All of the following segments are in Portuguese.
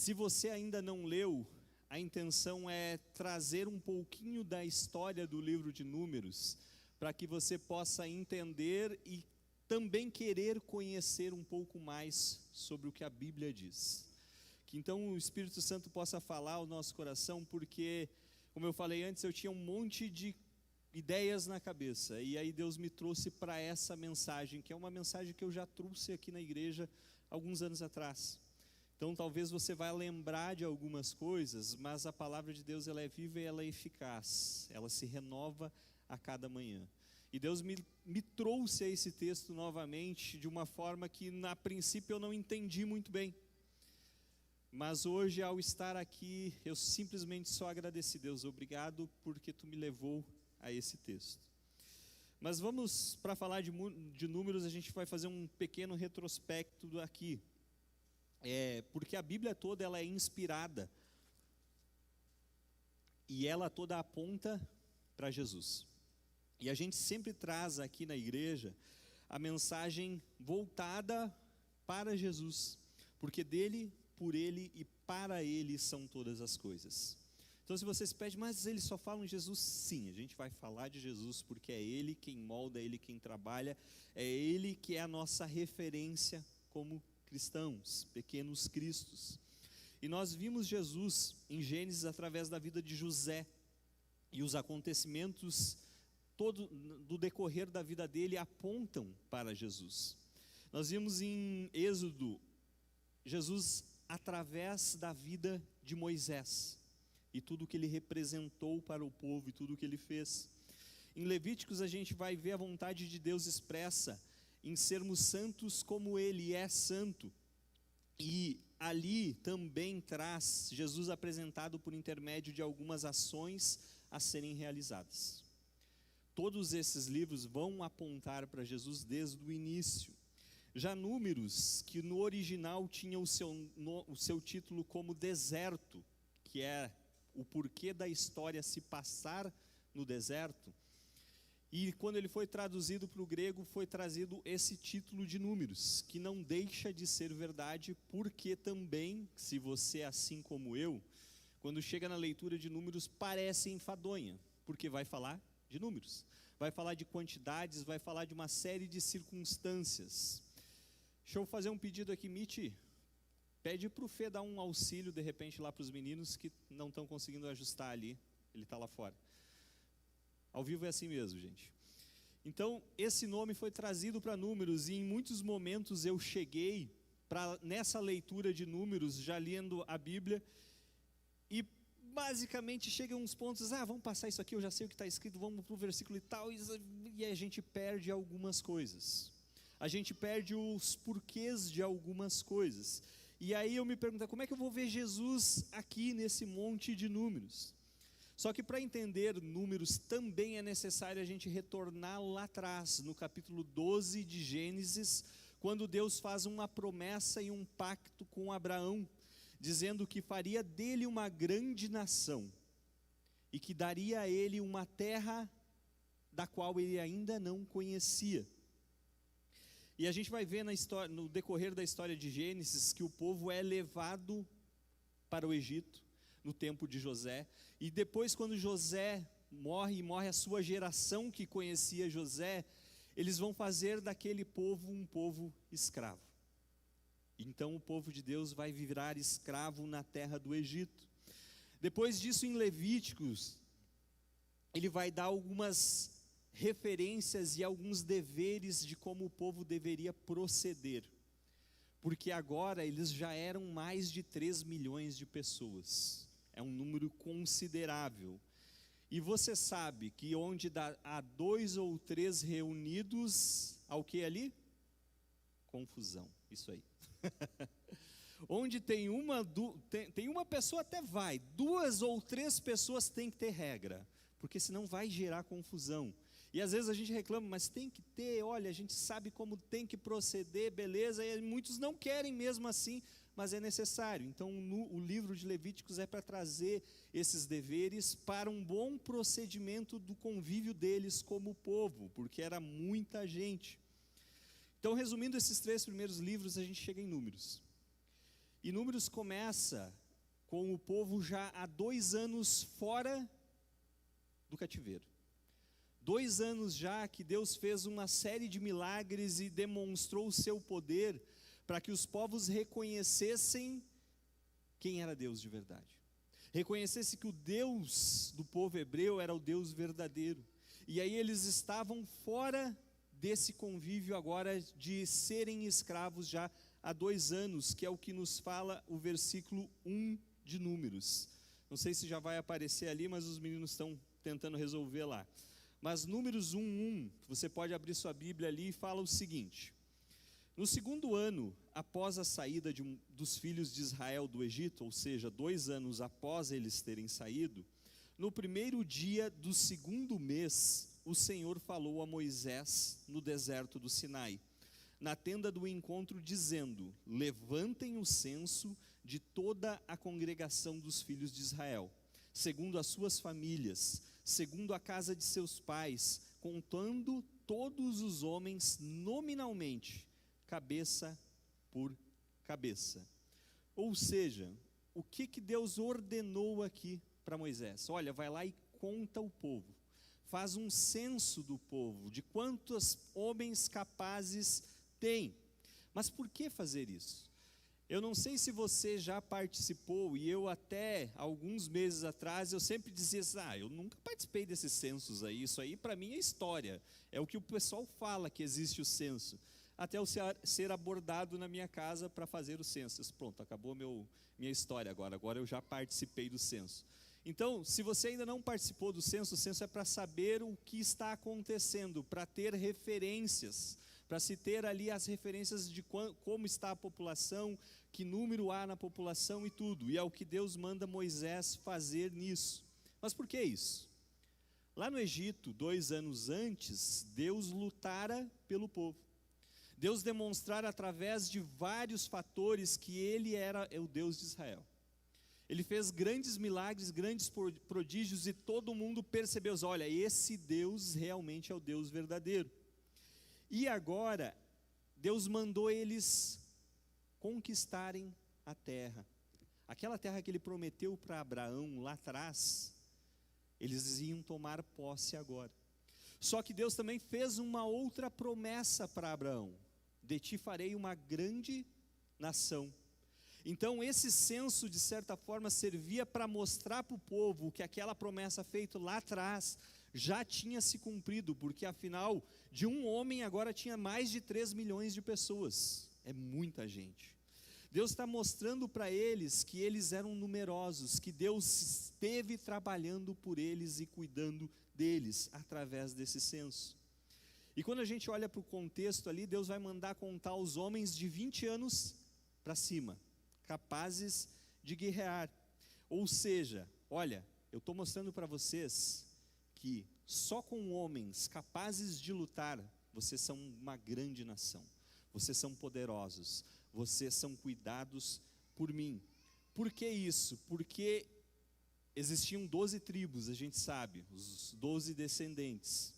Se você ainda não leu, a intenção é trazer um pouquinho da história do livro de Números, para que você possa entender e também querer conhecer um pouco mais sobre o que a Bíblia diz. Que então o Espírito Santo possa falar ao nosso coração, porque, como eu falei antes, eu tinha um monte de ideias na cabeça, e aí Deus me trouxe para essa mensagem, que é uma mensagem que eu já trouxe aqui na igreja alguns anos atrás. Então talvez você vai lembrar de algumas coisas, mas a palavra de Deus, ela é viva e ela é eficaz, ela se renova a cada manhã. E Deus me trouxe a esse texto novamente de uma forma que na princípio eu não entendi muito bem. Mas hoje, ao estar aqui, eu simplesmente só agradeci. Deus, obrigado porque tu me levou a esse texto. Mas vamos, para falar de Números, a gente vai fazer um pequeno retrospecto aqui. Porque a Bíblia toda ela é inspirada e ela toda aponta para Jesus. E a gente sempre traz aqui na igreja a mensagem voltada para Jesus, porque dele, por ele e para ele são todas as coisas. Então se você se pede, mas eles só falam de Jesus? Sim, a gente vai falar de Jesus porque é ele quem molda, é ele quem trabalha, é ele que é a nossa referência como cristãos, pequenos cristos. E nós vimos Jesus em Gênesis através da vida de José, e os acontecimentos todo do decorrer da vida dele apontam para Jesus. Nós vimos em Êxodo, Jesus através da vida de Moisés, e tudo que ele representou para o povo, e tudo que ele fez. Em Levíticos a gente vai ver a vontade de Deus expressa, em sermos santos como ele é santo, e ali também traz Jesus apresentado por intermédio de algumas ações a serem realizadas. Todos esses livros vão apontar para Jesus desde o início. Já Números, que no original tinha o seu título como Deserto, que é o porquê da história se passar no deserto, e quando ele foi traduzido para o grego, foi trazido esse título de Números, que não deixa de ser verdade, porque também, se você é assim como eu, quando chega na leitura de Números, parece enfadonha, porque vai falar de números, vai falar de quantidades, vai falar de uma série de circunstâncias. Deixa eu fazer um pedido aqui, Mitty, pede para o Fê dar um auxílio de repente lá para os meninos que não estão conseguindo ajustar ali, ele está lá fora. Ao vivo é assim mesmo, gente. Então, esse nome foi trazido para Números, e em muitos momentos eu cheguei nessa leitura de Números, já lendo a Bíblia, e basicamente chegam uns pontos, vamos passar isso aqui, eu já sei o que está escrito, vamos para o versículo e tal, e a gente perde algumas coisas. A gente perde os porquês de algumas coisas. E aí eu me pergunto, como é que eu vou ver Jesus aqui nesse monte de números? Só que para entender Números também é necessário a gente retornar lá atrás, no capítulo 12 de Gênesis, quando Deus faz uma promessa e um pacto com Abraão, dizendo que faria dele uma grande nação, e que daria a ele uma terra da qual ele ainda não conhecia. E a gente vai ver no decorrer da história de Gênesis, que o povo é levado para o Egito, no tempo de José, e depois quando José morre, e morre a sua geração que conhecia José, eles vão fazer daquele povo um povo escravo. Então o povo de Deus vai virar escravo na terra do Egito. Depois disso, em Levíticos, ele vai dar algumas referências e alguns deveres de como o povo deveria proceder, porque agora eles já eram mais de 3 milhões de pessoas, é um número considerável, e você sabe que onde há 2 ou 3 reunidos, há o que ali? Confusão, isso aí. Onde tem uma pessoa até vai, 2 ou 3 pessoas tem que ter regra, porque senão vai gerar confusão. E às vezes a gente reclama, mas tem que ter, olha, a gente sabe como tem que proceder, beleza, e muitos não querem mesmo assim, mas é necessário. Então o livro de Levíticos é para trazer esses deveres para um bom procedimento do convívio deles como povo, porque era muita gente. Então, resumindo esses 3 primeiros livros, a gente chega em Números. E Números começa com o povo já há 2 anos fora do cativeiro. 2 anos já que Deus fez uma série de milagres e demonstrou o seu poder para que os povos reconhecessem quem era Deus de verdade. Reconhecesse que o Deus do povo hebreu era o Deus verdadeiro. E aí eles estavam fora desse convívio agora de serem escravos já há 2 anos, que é o que nos fala o versículo 1 de Números. Não sei se já vai aparecer ali, mas os meninos estão tentando resolver lá. Mas Números 1:1, você pode abrir sua Bíblia ali, e fala o seguinte: no 2º ano, após a saída dos filhos de Israel do Egito, ou seja, 2 anos após eles terem saído, no 1º dia do 2º mês, o Senhor falou a Moisés no deserto do Sinai, na tenda do encontro, dizendo: levantem o censo de toda a congregação dos filhos de Israel, segundo as suas famílias, segundo a casa de seus pais, contando todos os homens nominalmente, cabeça por cabeça. Ou seja, o que Deus ordenou aqui para Moisés? Olha, vai lá e conta o povo, faz um censo do povo, de quantos homens capazes tem. Mas por que fazer isso? Eu não sei se você já participou, e eu até alguns meses atrás, eu sempre dizia assim, eu nunca participei desses censos aí, isso aí para mim é história, é o que o pessoal fala que existe o censo, até eu ser abordado na minha casa para fazer o censo. Pronto, acabou minha história agora eu já participei do censo. Então, se você ainda não participou do censo, o censo é para saber o que está acontecendo, para ter referências, para se ter ali as referências de como está a população, que número há na população e tudo, e é o que Deus manda Moisés fazer nisso. Mas por que isso? Lá no Egito, 2 anos antes, Deus lutara pelo povo. Deus demonstrara através de vários fatores que Ele era o Deus de Israel. Ele fez grandes milagres, grandes prodígios, e todo mundo percebeu, olha, esse Deus realmente é o Deus verdadeiro. E agora, Deus mandou eles conquistarem a terra. Aquela terra que Ele prometeu para Abraão lá atrás, eles iam tomar posse agora. Só que Deus também fez uma outra promessa para Abraão: de ti farei uma grande nação. Então esse censo, de certa forma, servia para mostrar para o povo que aquela promessa feita lá atrás já tinha se cumprido, porque afinal, de um homem agora tinha mais de 3 milhões de pessoas, é muita gente. Deus está mostrando para eles que eles eram numerosos, que Deus esteve trabalhando por eles e cuidando deles através desse censo. E quando a gente olha para o contexto ali, Deus vai mandar contar os homens de 20 anos para cima, capazes de guerrear. Ou seja, olha, eu estou mostrando para vocês que só com homens capazes de lutar, vocês são uma grande nação, vocês são poderosos, vocês são cuidados por mim. Por que isso? Porque existiam 12 tribos, a gente sabe, os 12 descendentes.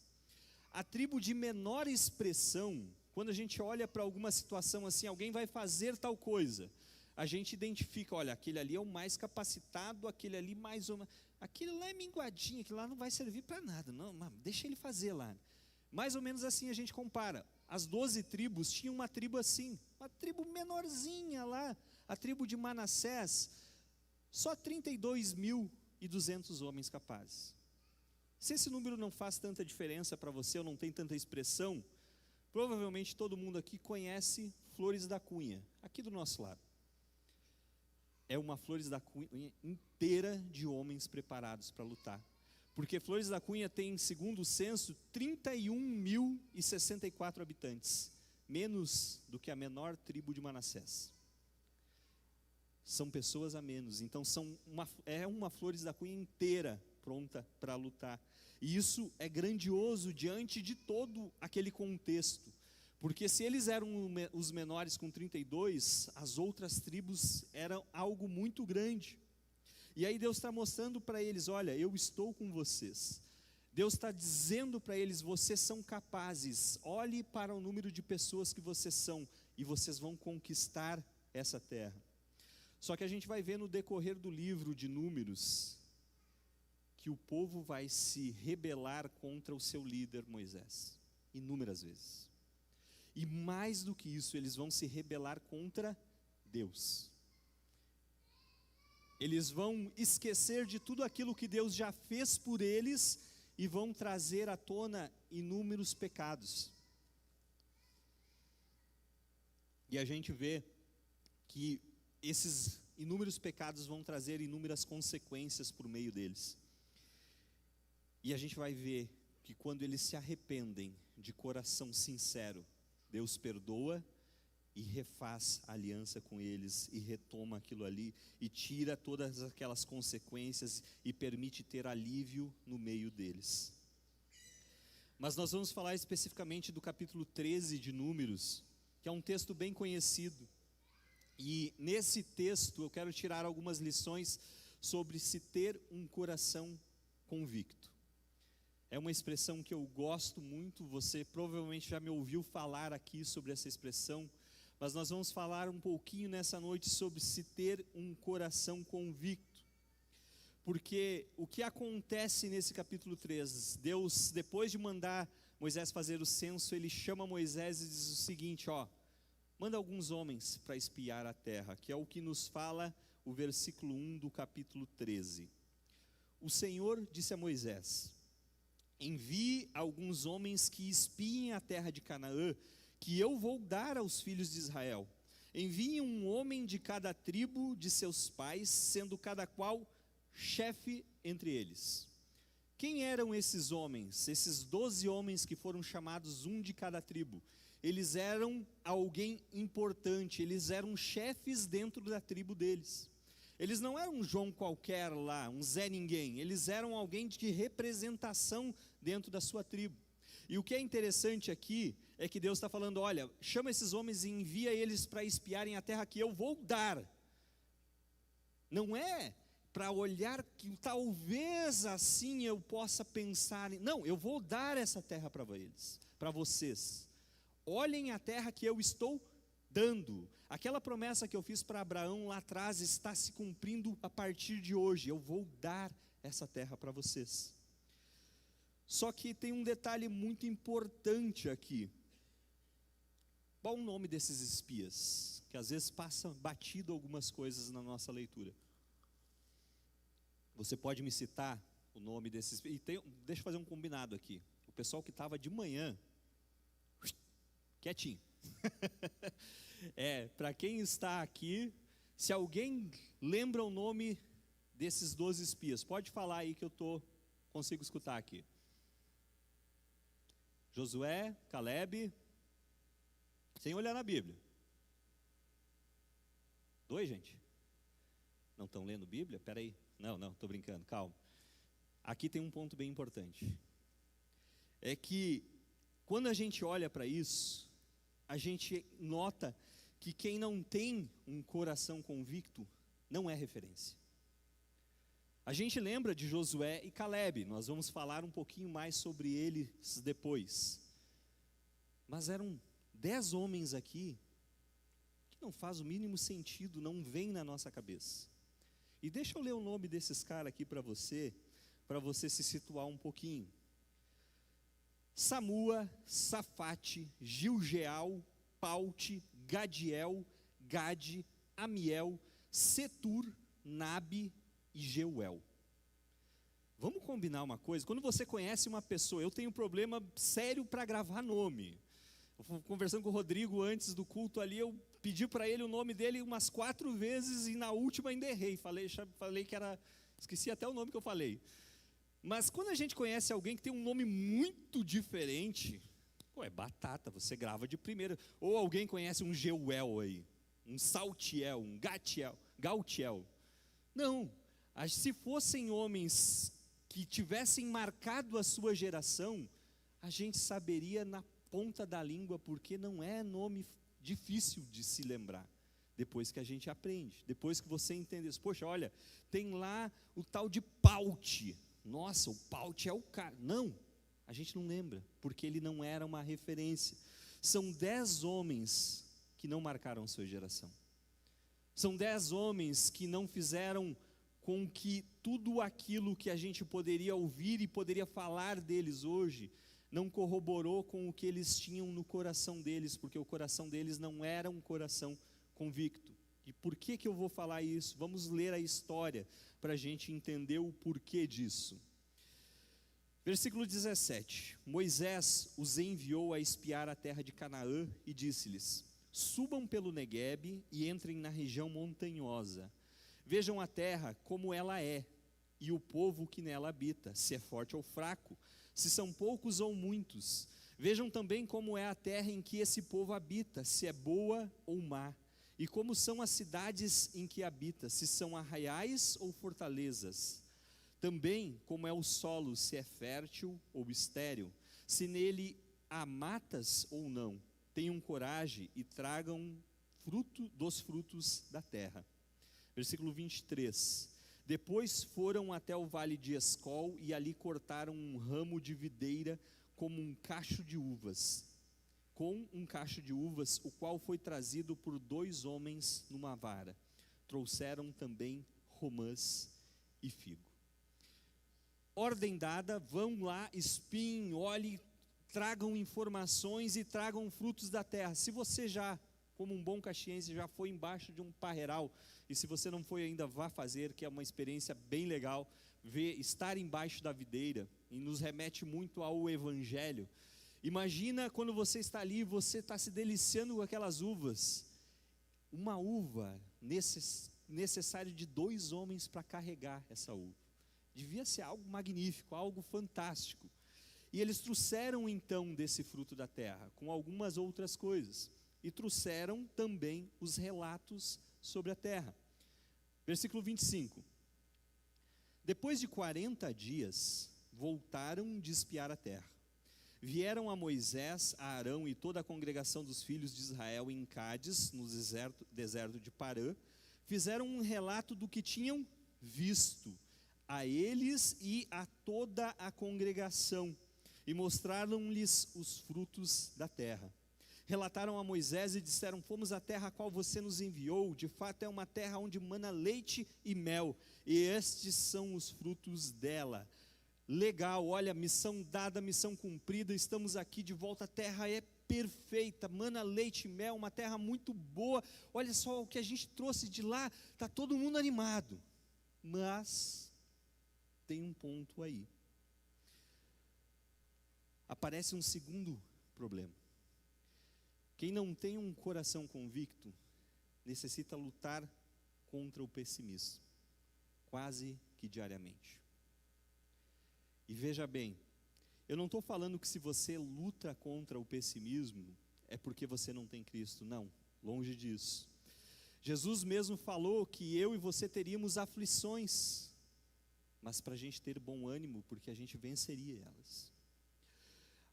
A tribo de menor expressão, quando a gente olha para alguma situação assim, alguém vai fazer tal coisa, a gente identifica, olha, aquele ali é o mais capacitado, aquele ali mais ou menos, aquele lá é minguadinho, aquele lá não vai servir para nada, não, deixa ele fazer lá. Mais ou menos assim a gente compara. As 12 tribos tinham uma tribo assim, uma tribo menorzinha lá, a tribo de Manassés, só 32.200 homens capazes. Se esse número não faz tanta diferença para você, ou não tem tanta expressão, provavelmente todo mundo aqui conhece Flores da Cunha, aqui do nosso lado. É uma Flores da Cunha inteira de homens preparados para lutar. Porque Flores da Cunha tem, segundo o censo, 31.064 habitantes, menos do que a menor tribo de Manassés. São pessoas a menos, então é uma Flores da Cunha inteira pronta para lutar. E isso é grandioso diante de todo aquele contexto. Porque se eles eram os menores com 32, as outras tribos eram algo muito grande. E aí Deus está mostrando para eles, olha, eu estou com vocês. Deus está dizendo para eles, vocês são capazes, olhe para o número de pessoas que vocês são, e vocês vão conquistar essa terra. Só que a gente vai ver no decorrer do livro de Números que o povo vai se rebelar contra o seu líder Moisés, inúmeras vezes. E mais do que isso, eles vão se rebelar contra Deus. Eles vão esquecer de tudo aquilo que Deus já fez por eles e vão trazer à tona inúmeros pecados. E a gente vê que esses inúmeros pecados vão trazer inúmeras consequências por meio deles. E a gente vai ver que quando eles se arrependem de coração sincero, Deus perdoa e refaz a aliança com eles e retoma aquilo ali e tira todas aquelas consequências e permite ter alívio no meio deles. Mas nós vamos falar especificamente do capítulo 13 de Números, que é um texto bem conhecido. E nesse texto eu quero tirar algumas lições sobre se ter um coração convicto. É uma expressão que eu gosto muito, você provavelmente já me ouviu falar aqui sobre essa expressão, mas nós vamos falar um pouquinho nessa noite sobre se ter um coração convicto. Porque o que acontece nesse capítulo 3, Deus, depois de mandar Moisés fazer o censo, ele chama Moisés e diz o seguinte, manda alguns homens para espiar a terra, que é o que nos fala o versículo 1 do capítulo 13. O Senhor disse a Moisés: envie alguns homens que espiem a terra de Canaã, que eu vou dar aos filhos de Israel. Envie um homem de cada tribo de seus pais, sendo cada qual chefe entre eles. Quem eram esses homens? Esses 12 homens que foram chamados, um de cada tribo. Eles eram alguém importante, eles eram chefes dentro da tribo deles. Eles não eram um João qualquer lá, um Zé Ninguém, eles eram alguém de representação dentro da sua tribo. E o que é interessante aqui é que Deus está falando, olha, chama esses homens e envia eles para espiarem a terra que eu vou dar. Não é para olhar que talvez assim eu possa pensar, não, eu vou dar essa terra para eles, para vocês. Olhem a terra que eu estou dando. Aquela promessa que eu fiz para Abraão lá atrás está se cumprindo a partir de hoje. Eu vou dar essa terra para vocês. Só que tem um detalhe muito importante aqui. Qual o nome desses espias? Que às vezes passa batido algumas coisas na nossa leitura. Você pode me citar o nome desses espias? Deixa eu fazer um combinado aqui. O pessoal que estava de manhã, quietinho. Para quem está aqui, se alguém lembra o nome desses 12 espias, pode falar aí que eu consigo escutar aqui. Josué, Caleb, sem olhar na Bíblia. 2, gente? Não estão lendo Bíblia? Espera aí. Não, estou brincando, calma. Aqui tem um ponto bem importante. É que, quando a gente olha para isso, a gente nota que quem não tem um coração convicto não é referência. A gente lembra de Josué e Caleb, nós vamos falar um pouquinho mais sobre eles depois. Mas eram 10 homens aqui que não faz o mínimo sentido, não vem na nossa cabeça. E deixa eu ler o nome desses caras aqui para você se situar um pouquinho. Samua, Safate, Gilgeal, Paute, Gadiel, Gade, Amiel, Setur, Nabe e Jeuel. Vamos combinar uma coisa? Quando você conhece uma pessoa, eu tenho um problema sério para gravar nome. Eu fui conversando com o Rodrigo antes do culto ali, eu pedi para ele o nome dele umas 4 vezes e na última ainda errei. Falei que era, esqueci até o nome que eu falei. Mas quando a gente conhece alguém que tem um nome muito diferente, é batata, você grava de primeira. Ou alguém conhece um Geuel aí, um Saltiel, um Gautiel. Não, se fossem homens que tivessem marcado a sua geração, a gente saberia na ponta da língua, porque não é nome difícil de se lembrar. Depois que a gente aprende, depois que você entende, poxa, olha, tem lá o tal de Paute. Nossa, o Paute é o cara. Não, a gente não lembra, porque ele não era uma referência. São 10 homens que não marcaram a sua geração. São 10 homens que não fizeram com que tudo aquilo que a gente poderia ouvir e poderia falar deles hoje, não corroborou com o que eles tinham no coração deles, porque o coração deles não era um coração convicto. E por que eu vou falar isso? Vamos ler a história para a gente entender o porquê disso. Versículo 17: Moisés os enviou a espiar a terra de Canaã e disse-lhes: subam pelo Neguebe e entrem na região montanhosa. Vejam a terra como ela é, e o povo que nela habita, se é forte ou fraco, se são poucos ou muitos. Vejam também como é a terra em que esse povo habita, se é boa ou má, e como são as cidades em que habita, se são arraiais ou fortalezas. Também como é o solo, se é fértil ou estéril, se nele há matas ou não. Tenham coragem e tragam fruto dos frutos da terra. Versículo 23: Depois foram até o vale de Escol e ali cortaram um ramo de videira com um cacho de uvas, o qual foi trazido por 2 homens numa vara. Trouxeram também romãs e figo. Ordem dada, vão lá, espiem, olhem, tragam informações e tragam frutos da terra. Se você já, como um bom caxiense, já foi embaixo de um parreiral, e se você não foi ainda, vá fazer, que é uma experiência bem legal, estar embaixo da videira, e nos remete muito ao evangelho. Imagina quando você está ali, você está se deliciando com aquelas uvas. Uma uva, necessário de 2 homens para carregar essa uva. Devia ser algo magnífico, algo fantástico. E eles trouxeram então desse fruto da terra, com algumas outras coisas. E trouxeram também os relatos sobre a terra. Versículo 25. Depois de 40 dias, voltaram de espiar a terra. Vieram a Moisés, a Arão e toda a congregação dos filhos de Israel em Cádiz, no deserto de Parã. Fizeram um relato do que tinham visto, a eles e a toda a congregação, e mostraram-lhes os frutos da terra. Relataram a Moisés e disseram: fomos à terra a qual você nos enviou, de fato é uma terra onde mana leite e mel, e estes são os frutos dela. Legal, olha, missão dada, missão cumprida, estamos aqui de volta, a terra é perfeita, mana leite e mel, uma terra muito boa, olha só o que a gente trouxe de lá, está todo mundo animado. Mas tem um ponto aí. Aparece um segundo problema. Quem não tem um coração convicto, necessita lutar contra o pessimismo, quase que diariamente. E veja bem, eu não estou falando que se você luta contra o pessimismo, é porque você não tem Cristo, não, longe disso. Jesus mesmo falou que eu e você teríamos aflições, mas para a gente ter bom ânimo, porque a gente venceria elas.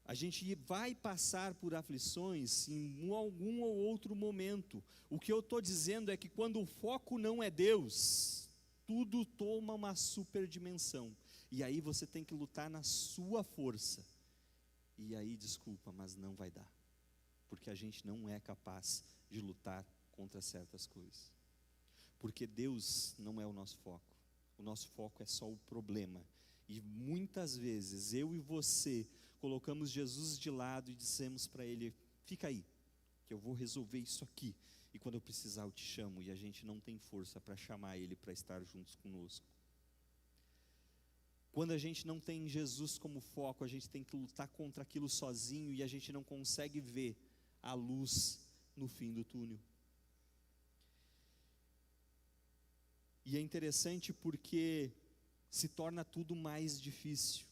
A gente vai passar por aflições em algum ou outro momento. O que eu estou dizendo é que quando o foco não é Deus, tudo toma uma superdimensão. E aí você tem que lutar na sua força. E aí, desculpa, mas não vai dar. Porque a gente não é capaz de lutar contra certas coisas. Porque Deus não é o nosso foco. O nosso foco é só o problema. E muitas vezes, eu e você, colocamos Jesus de lado e dissemos para Ele: fica aí, que eu vou resolver isso aqui. E quando eu precisar eu te chamo. E a gente não tem força para chamar Ele para estar juntos conosco. Quando a gente não tem Jesus como foco, a gente tem que lutar contra aquilo sozinho e a gente não consegue ver a luz no fim do túnel. E é interessante porque se torna tudo mais difícil.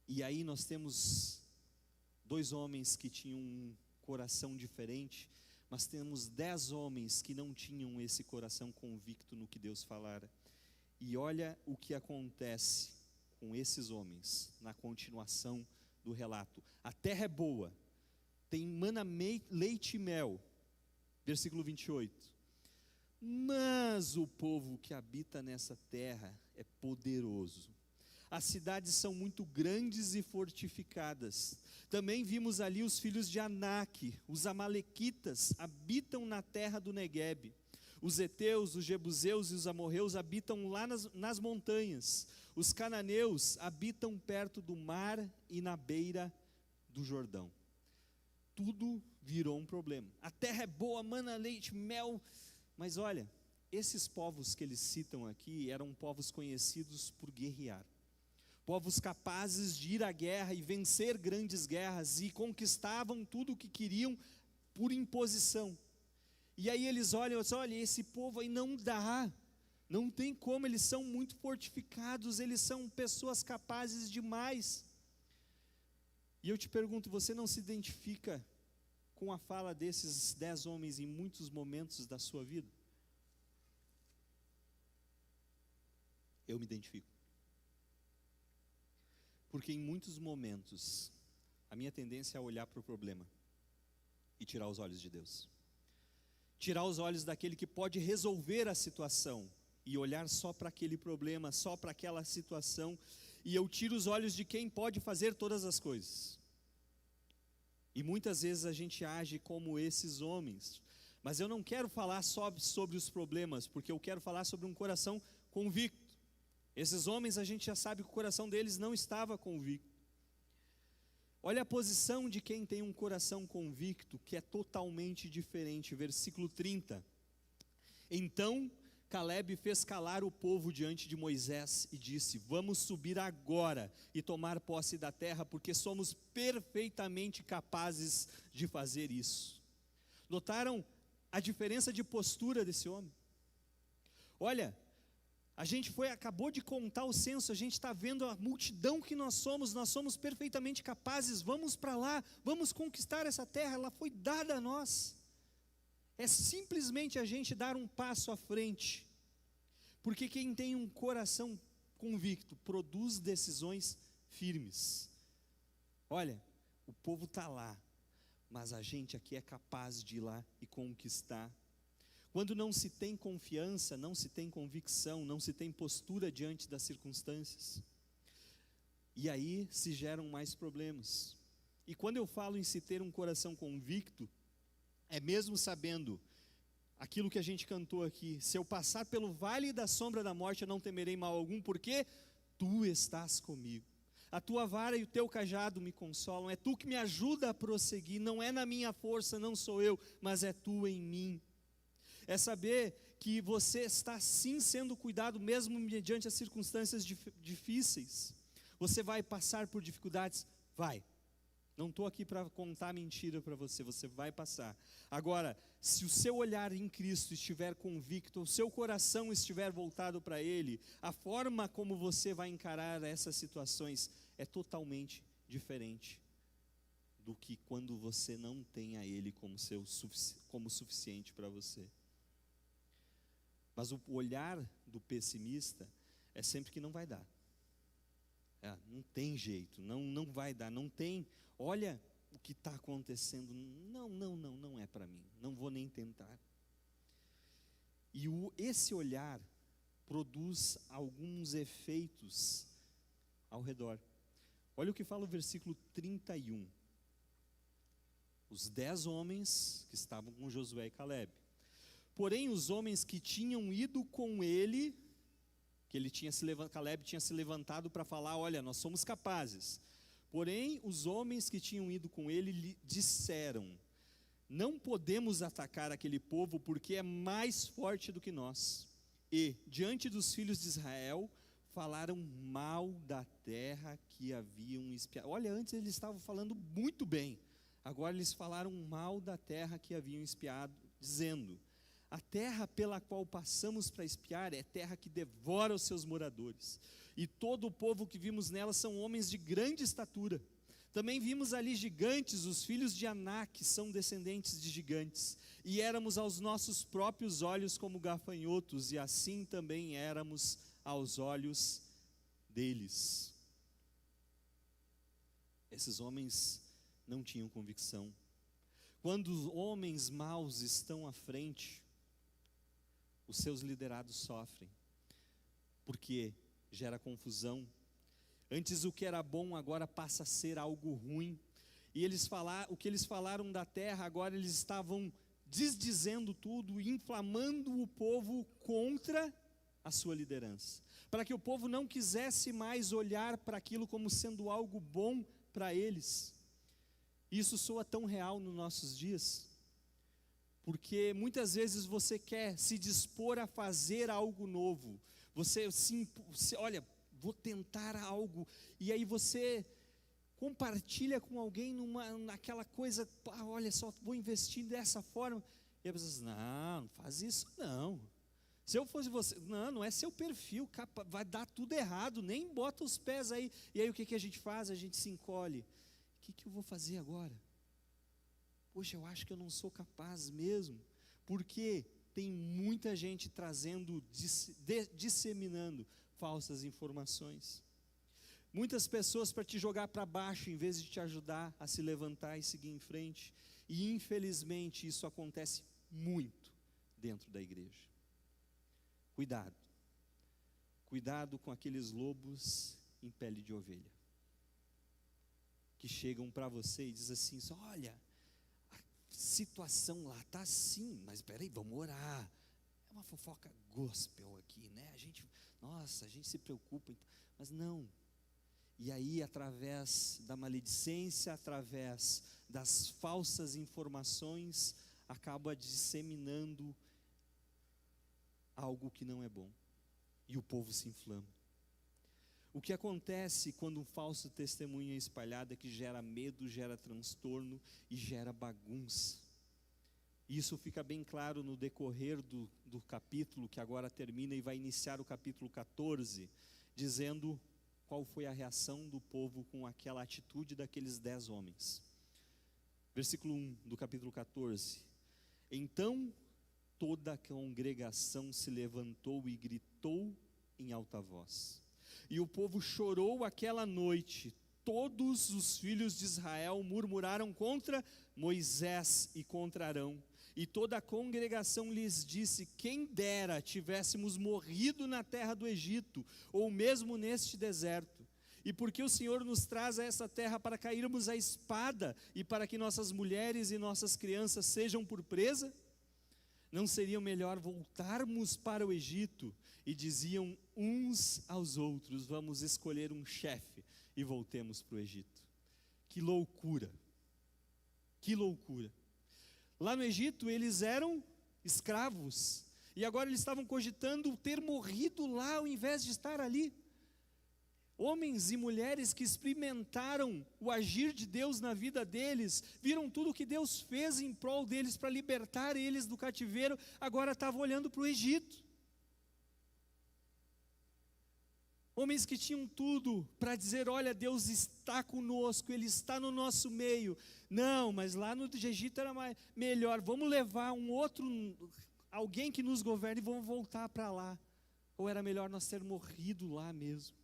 E aí nós temos 2 homens que tinham um coração diferente, mas temos 10 homens que não tinham esse coração convicto no que Deus falara. E olha o que acontece com esses homens na continuação do relato. A terra é boa, tem mana leite e mel. Versículo 28. Mas o povo que habita nessa terra é poderoso. As cidades são muito grandes e fortificadas. Também vimos ali os filhos de Anak, os amalequitas, habitam na terra do Neguebe. Os heteus, os jebuseus e os amorreus habitam lá nas montanhas. Os cananeus habitam perto do mar e na beira do Jordão. Tudo virou um problema. A terra é boa, mana, leite, mel. Mas olha, esses povos que eles citam aqui eram povos conhecidos por guerrear. Povos capazes de ir à guerra e vencer grandes guerras, e conquistavam tudo o que queriam por imposição. E aí eles olham e dizem, olha, esse povo aí não dá, não tem como, eles são muito fortificados, eles são pessoas capazes demais. E eu te pergunto, você não se identifica com a fala desses 10 homens em muitos momentos da sua vida? Eu me identifico. Porque em muitos momentos, a minha tendência é olhar para o problema e tirar os olhos de Deus. Tirar os olhos daquele que pode resolver a situação e olhar só para aquele problema, só para aquela situação, e eu tiro os olhos de quem pode fazer todas as coisas. E muitas vezes a gente age como esses homens, mas eu não quero falar só sobre os problemas, porque eu quero falar sobre um coração convicto. Esses homens, a gente já sabe que o coração deles não estava convicto. Olha a posição de quem tem um coração convicto, que é totalmente diferente. Versículo 30. Então Calebe fez calar o povo diante de Moisés e disse, vamos subir agora e tomar posse da terra, porque somos perfeitamente capazes de fazer isso. Notaram a diferença de postura desse homem? Olha, a gente acabou de contar o censo, a gente está vendo a multidão que nós somos perfeitamente capazes, vamos para lá, vamos conquistar essa terra, ela foi dada a nós. É simplesmente a gente dar um passo à frente, porque quem tem um coração convicto, produz decisões firmes. Olha, o povo está lá, mas a gente aqui é capaz de ir lá e conquistar. Quando não se tem confiança, não se tem convicção, não se tem postura diante das circunstâncias, e aí se geram mais problemas. E quando eu falo em se ter um coração convicto, é mesmo sabendo aquilo que a gente cantou aqui, se eu passar pelo vale da sombra da morte, eu não temerei mal algum, porque tu estás comigo. A tua vara e o teu cajado me consolam, é tu que me ajuda a prosseguir, não é na minha força, não sou eu, mas é tu em mim. É saber que você está sim sendo cuidado, mesmo mediante as circunstâncias difíceis. Você vai passar por dificuldades? Vai. Não estou aqui para contar mentira para você, você vai passar. Agora, se o seu olhar em Cristo estiver convicto, o seu coração estiver voltado para Ele, a forma como você vai encarar essas situações é totalmente diferente do que quando você não tem a Ele como suficiente para você. Mas o olhar do pessimista é sempre que não vai dar. Não tem jeito, não vai dar, não tem. Olha o que está acontecendo. Não é para mim, não vou nem tentar. E esse olhar produz alguns efeitos ao redor. Olha o que fala o versículo 31. Os 10 homens que estavam com Josué e Calebe. Porém, os homens que tinham ido com ele, Calebe tinha se levantado para falar, olha, nós somos capazes. Porém, os homens que tinham ido com ele lhe disseram, não podemos atacar aquele povo porque é mais forte do que nós. E, diante dos filhos de Israel, falaram mal da terra que haviam espiado. Olha, antes eles estavam falando muito bem, agora eles falaram mal da terra que haviam espiado, dizendo, a terra pela qual passamos para espiar é terra que devora os seus moradores. E todo o povo que vimos nela são homens de grande estatura. Também vimos ali gigantes, os filhos de Anak são descendentes de gigantes. E éramos aos nossos próprios olhos como gafanhotos, e assim também éramos aos olhos deles. Esses homens não tinham convicção. Quando os homens maus estão à frente, os seus liderados sofrem, porque gera confusão. Antes o que era bom agora passa a ser algo ruim. E o que eles falaram da terra, agora eles estavam desdizendo tudo, inflamando o povo contra a sua liderança, para que o povo não quisesse mais olhar para aquilo como sendo algo bom para eles. Isso soa tão real nos nossos dias, porque muitas vezes você quer se dispor a fazer algo novo, você olha, vou tentar algo, e aí você compartilha com alguém naquela coisa, olha só, vou investir dessa forma, e a pessoa diz, não faz isso não. Se eu fosse você, não é seu perfil, vai dar tudo errado, nem bota os pés aí. E aí o que a gente faz? A gente se encolhe. O que eu vou fazer agora? Poxa, eu acho que eu não sou capaz mesmo. Porque tem muita gente trazendo, disseminando falsas informações. Muitas pessoas para te jogar para baixo, em vez de te ajudar a se levantar e seguir em frente. E infelizmente isso acontece muito dentro da igreja. Cuidado com aqueles lobos em pele de ovelha, que chegam para você e dizem assim, olha, a situação lá está assim, mas espera aí, vamos orar, é uma fofoca gospel aqui, né, a gente se preocupa, mas não, e aí através da maledicência, através das falsas informações, acaba disseminando algo que não é bom, e o povo se inflama. O que acontece quando um falso testemunho é espalhado é que gera medo, gera transtorno e gera bagunça. Isso fica bem claro no decorrer do capítulo, que agora termina e vai iniciar o capítulo 14, dizendo qual foi a reação do povo com aquela atitude daqueles 10 homens. Versículo 1 do capítulo 14. Então toda a congregação se levantou e gritou em alta voz. E o povo chorou aquela noite. Todos os filhos de Israel murmuraram contra Moisés e contra Arão. E toda a congregação lhes disse, quem dera tivéssemos morrido na terra do Egito, ou mesmo neste deserto. E porque o Senhor nos traz a essa terra para cairmos à espada, e para que nossas mulheres e nossas crianças sejam por presa? Não seria melhor voltarmos para o Egito? E diziam uns aos outros, vamos escolher um chefe e voltemos para o Egito. Que loucura, que loucura. Lá no Egito eles eram escravos, e agora eles estavam cogitando ter morrido lá ao invés de estar ali. Homens e mulheres que experimentaram o agir de Deus na vida deles, viram tudo o que Deus fez em prol deles para libertar eles do cativeiro, agora estavam olhando para o Egito. Homens que tinham tudo para dizer, olha, Deus está conosco, Ele está no nosso meio. Não, mas lá no Egito era melhor, vamos levar alguém que nos governe e vamos voltar para lá. Ou era melhor nós ter morrido lá mesmo?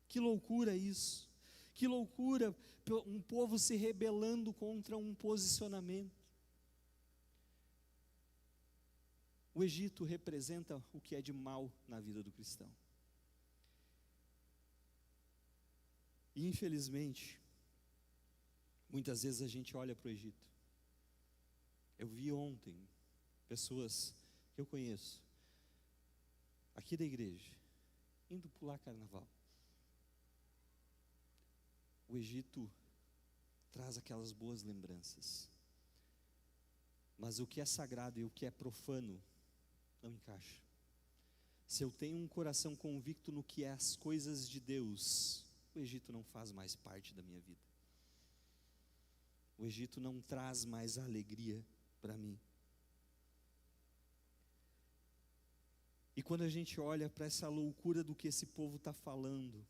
Que loucura isso, que loucura, um povo se rebelando contra um posicionamento. O Egito representa o que é de mal na vida do cristão. E infelizmente, muitas vezes a gente olha para o Egito. Eu vi ontem pessoas que eu conheço, aqui da igreja, indo pular carnaval. O Egito traz aquelas boas lembranças, mas o que é sagrado e o que é profano não encaixa. Se eu tenho um coração convicto no que é as coisas de Deus, o Egito não faz mais parte da minha vida. O Egito não traz mais alegria para mim. E quando a gente olha para essa loucura do que esse povo está falando,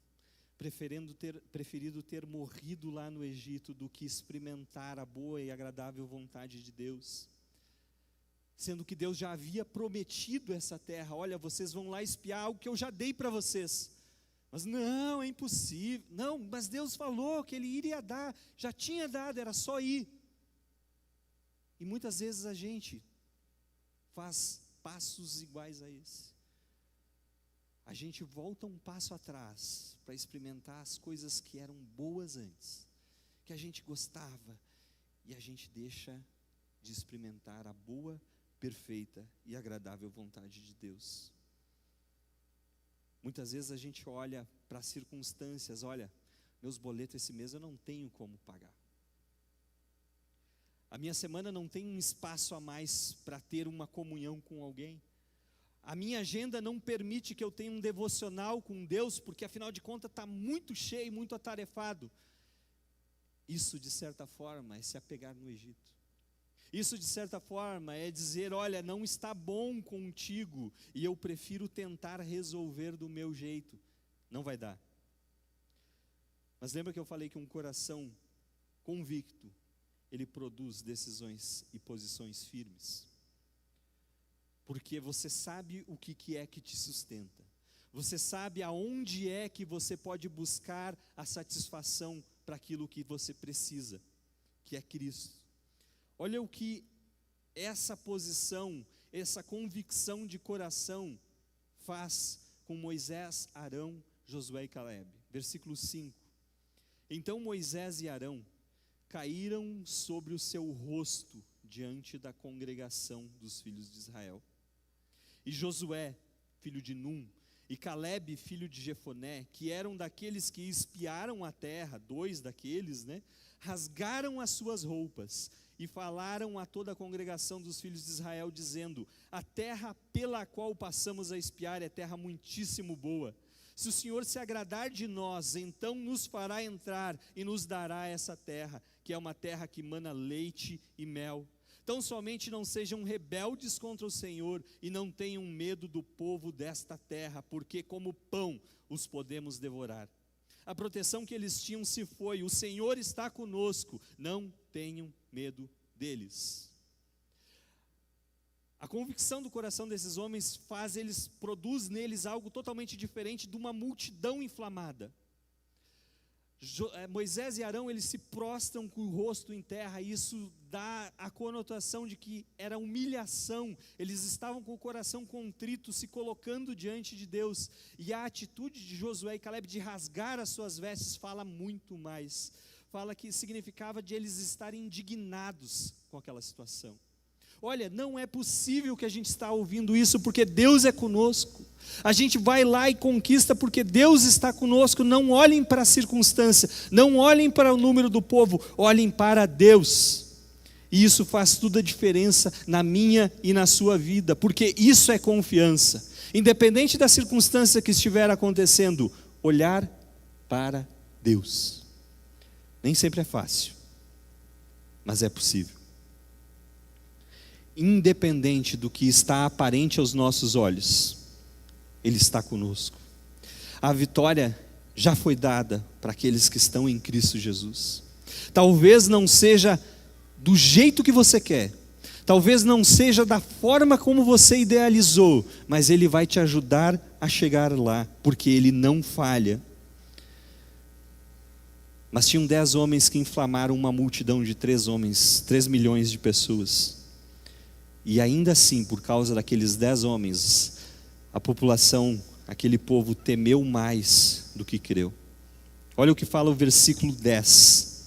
preferido ter morrido lá no Egito do que experimentar a boa e agradável vontade de Deus, sendo que Deus já havia prometido essa terra, olha, vocês vão lá espiar algo que eu já dei para vocês, mas não, é impossível, não, mas Deus falou que Ele iria dar, já tinha dado, era só ir. E muitas vezes a gente faz passos iguais a esse. A gente volta um passo atrás para experimentar as coisas que eram boas antes, que a gente gostava, e a gente deixa de experimentar a boa, perfeita e agradável vontade de Deus. Muitas vezes a gente olha para as circunstâncias, olha, meus boletos esse mês eu não tenho como pagar. A minha semana não tem um espaço a mais para ter uma comunhão com alguém. A minha agenda não permite que eu tenha um devocional com Deus, porque afinal de contas está muito cheio, muito atarefado. Isso de certa forma é se apegar no Egito. Isso de certa forma é dizer, olha, não está bom contigo e eu prefiro tentar resolver do meu jeito. Não vai dar. Mas lembra que eu falei que um coração convicto, ele produz decisões e posições firmes. Porque você sabe o que é que te sustenta. Você sabe aonde é que você pode buscar a satisfação para aquilo que você precisa, que é Cristo. Olha o que essa posição, essa convicção de coração faz com Moisés, Arão, Josué e Calebe. Versículo 5. Então Moisés e Arão caíram sobre o seu rosto diante da congregação dos filhos de Israel. E Josué, filho de Num, e Calebe, filho de Jefoné, que eram daqueles que espiaram a terra, 2 daqueles, rasgaram as suas roupas e falaram a toda a congregação dos filhos de Israel, dizendo: a terra pela qual passamos a espiar é terra muitíssimo boa. Se o Senhor se agradar de nós, então nos fará entrar e nos dará essa terra, que é uma terra que mana leite e mel. Tão somente não sejam rebeldes contra o Senhor e não tenham medo do povo desta terra, porque como pão os podemos devorar. A proteção que eles tinham se foi, o Senhor está conosco, não tenham medo deles. A convicção do coração desses homens produz neles algo totalmente diferente de uma multidão inflamada. Moisés e Arão, eles se prostram com o rosto em terra, e isso dá a conotação de que era humilhação. Eles estavam com o coração contrito, se colocando diante de Deus, e a atitude de Josué e Calebe de rasgar as suas vestes fala muito mais. Fala que significava de eles estarem indignados com aquela situação. Olha, não é possível que a gente está ouvindo isso, porque Deus é conosco. A gente vai lá e conquista porque Deus está conosco. Não olhem para a circunstância, não olhem para o número do povo, olhem para Deus. E isso faz toda a diferença na minha e na sua vida, porque isso é confiança. Independente da circunstância que estiver acontecendo, olhar para Deus. Nem sempre é fácil, mas é possível. Independente do que está aparente aos nossos olhos, Ele está conosco. A vitória já foi dada para aqueles que estão em Cristo Jesus. Talvez não seja do jeito que você quer, talvez não seja da forma como você idealizou, mas Ele vai te ajudar a chegar lá, porque Ele não falha. Mas tinham 10 homens que inflamaram uma multidão de 3 milhões de pessoas. E ainda assim, por causa daqueles 10 homens, a população, aquele povo temeu mais do que creu. Olha o que fala o versículo 10.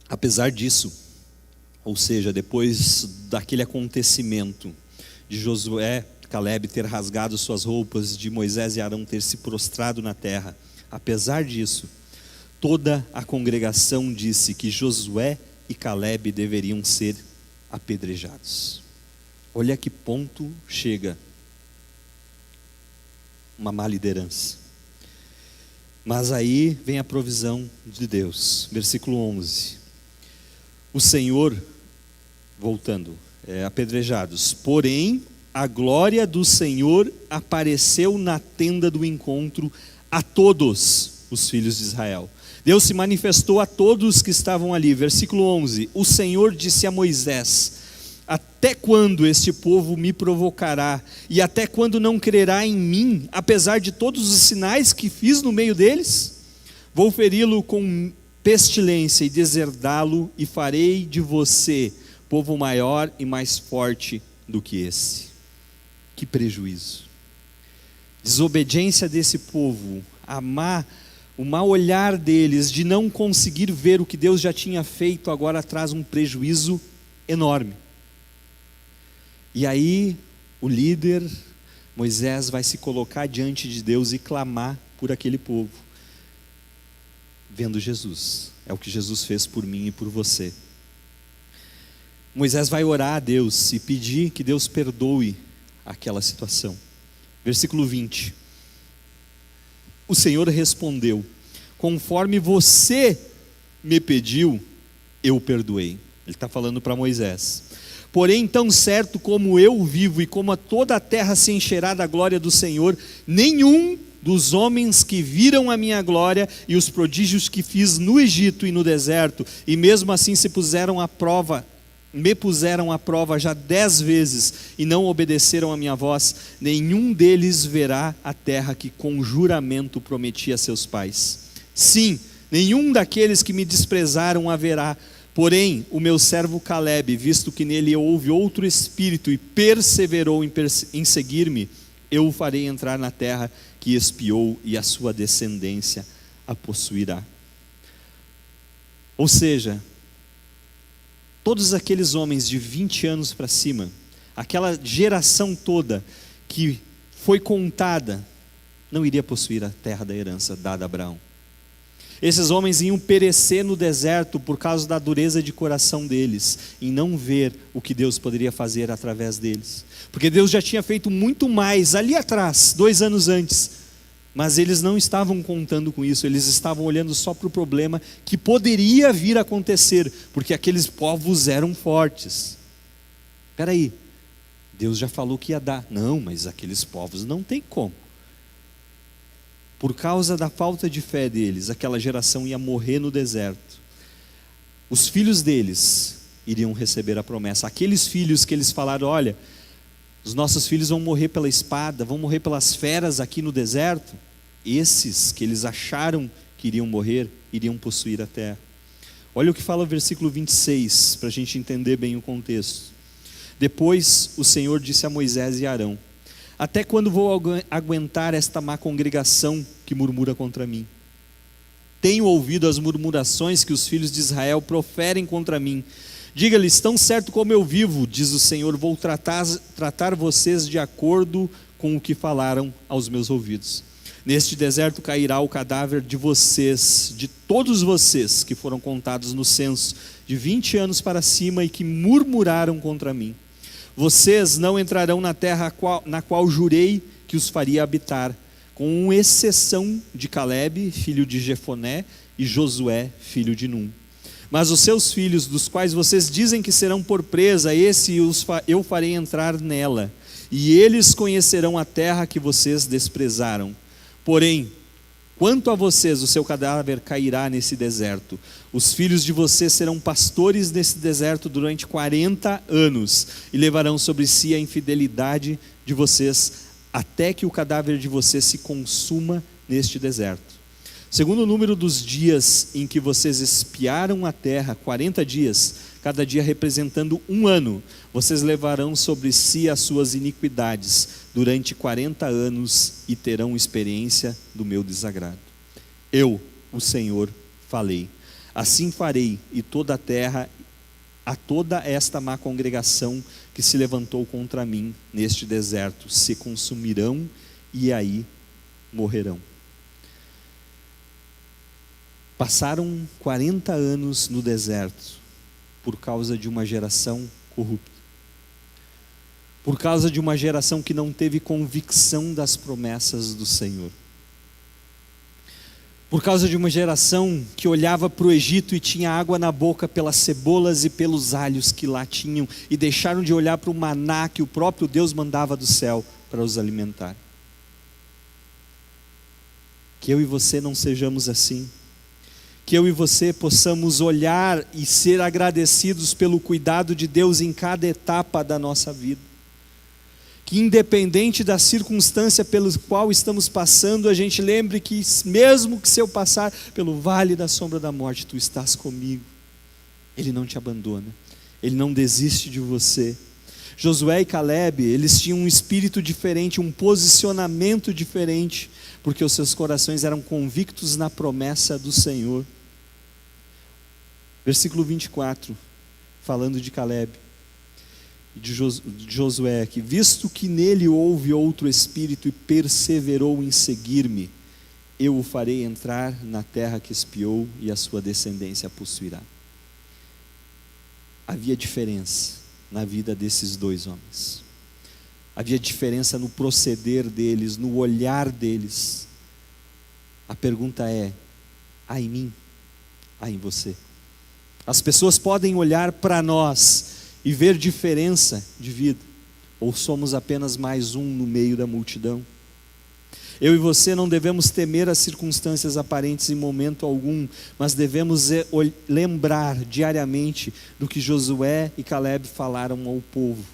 Apesar disso, ou seja, depois daquele acontecimento de Josué, Calebe ter rasgado suas roupas, de Moisés e Arão ter se prostrado na terra, apesar disso, toda a congregação disse que Josué e Calebe deveriam ser apedrejados. Olha a que ponto chega uma má liderança. Mas aí vem a provisão de Deus. Versículo 11. O Senhor, voltando, apedrejados. Porém, a glória do Senhor apareceu na tenda do encontro a todos os filhos de Israel. Deus se manifestou a todos que estavam ali. Versículo 11. O Senhor disse a Moisés: até quando este povo me provocará? E até quando não crerá em mim, apesar de todos os sinais que fiz no meio deles? Vou feri-lo com pestilência e deserdá-lo, e farei de você povo maior e mais forte do que esse. Que prejuízo! Desobediência desse povo, a má o mau olhar deles de não conseguir ver o que Deus já tinha feito, agora traz um prejuízo enorme. E aí o líder, Moisés, vai se colocar diante de Deus e clamar por aquele povo, vendo Jesus. É o que Jesus fez por mim e por você. Moisés vai orar a Deus e pedir que Deus perdoe aquela situação. Versículo 20. O Senhor respondeu: conforme você me pediu, eu perdoei. Ele está falando para Moisés. Porém, tão certo como eu vivo e como toda a terra se encherá da glória do Senhor, nenhum dos homens que viram a minha glória e os prodígios que fiz no Egito e no deserto, e mesmo assim me puseram à prova já 10 vezes e não obedeceram a minha voz, nenhum deles verá a terra que com juramento prometi a seus pais. Sim, nenhum daqueles que me desprezaram a verá. Porém, o meu servo Calebe, visto que nele houve outro espírito e perseverou em seguir-me, eu o farei entrar na terra que espiou e a sua descendência a possuirá. Ou seja, todos aqueles homens de 20 anos para cima, aquela geração toda que foi contada, não iria possuir a terra da herança dada a Abraão. Esses homens iam perecer no deserto por causa da dureza de coração deles, em não ver o que Deus poderia fazer através deles. Porque Deus já tinha feito muito mais ali atrás, 2 anos antes, mas eles não estavam contando com isso, eles estavam olhando só para o problema que poderia vir a acontecer, porque aqueles povos eram fortes. Espera aí, Deus já falou que ia dar. Não, mas aqueles povos não tem como. Por causa da falta de fé deles, aquela geração ia morrer no deserto. Os filhos deles iriam receber a promessa. Aqueles filhos que eles falaram: olha, os nossos filhos vão morrer pela espada, vão morrer pelas feras aqui no deserto. Esses que eles acharam que iriam morrer, iriam possuir a terra. Olha o que fala o versículo 26, para a gente entender bem o contexto. Depois o Senhor disse a Moisés e Arão: até quando vou aguentar esta má congregação que murmura contra mim? Tenho ouvido as murmurações que os filhos de Israel proferem contra mim. Diga-lhes: tão certo como eu vivo, diz o Senhor, vou tratar vocês de acordo com o que falaram aos meus ouvidos. Neste deserto cairá o cadáver de vocês, de todos vocês que foram contados no censo, de 20 anos para cima e que murmuraram contra mim. Vocês não entrarão na terra na qual jurei que os faria habitar, com exceção de Calebe, filho de Jefoné, e Josué, filho de Num. Mas os seus filhos, dos quais vocês dizem que serão por presa, eu farei entrar nela, e eles conhecerão a terra que vocês desprezaram. Porém, quanto a vocês, o seu cadáver cairá nesse deserto. Os filhos de vocês serão pastores nesse deserto durante 40 anos e levarão sobre si a infidelidade de vocês, até que o cadáver de vocês se consuma neste deserto. Segundo o número dos dias em que vocês espiaram a terra, 40 dias, cada dia representando 1 ano, vocês levarão sobre si as suas iniquidades durante 40 anos e terão experiência do meu desagrado. Eu, o Senhor, falei. Assim farei, e toda a terra, a toda esta má congregação que se levantou contra mim neste deserto, se consumirão e aí morrerão. Passaram 40 anos no deserto por causa de uma geração corrupta. Por causa de uma geração que não teve convicção das promessas do Senhor. Por causa de uma geração que olhava para o Egito e tinha água na boca pelas cebolas e pelos alhos que lá tinham, e deixaram de olhar para o maná que o próprio Deus mandava do céu para os alimentar. Que eu e você não sejamos assim. Que eu e você possamos olhar e ser agradecidos pelo cuidado de Deus em cada etapa da nossa vida. Que independente da circunstância pela qual estamos passando, a gente lembre que mesmo que se eu passar pelo vale da sombra da morte, tu estás comigo. Ele não te abandona, Ele não desiste de você. Josué e Calebe, eles tinham um espírito diferente, um posicionamento diferente. porque os seus corações eram convictos na promessa do Senhor. Versículo 24, falando de Caleb, de Josué aqui: visto que nele houve outro espírito e perseverou em seguir-me, eu o farei entrar na terra que espiou e a sua descendência a possuirá. Havia diferença na vida desses dois homens. Havia diferença no proceder deles, no olhar deles. A pergunta é: há em mim? Há em você? As pessoas podem olhar para nós e ver diferença de vida, ou somos apenas mais um no meio da multidão? Eu e você não devemos temer as circunstâncias aparentes em momento algum, mas devemos lembrar diariamente do que Josué e Caleb falaram ao povo.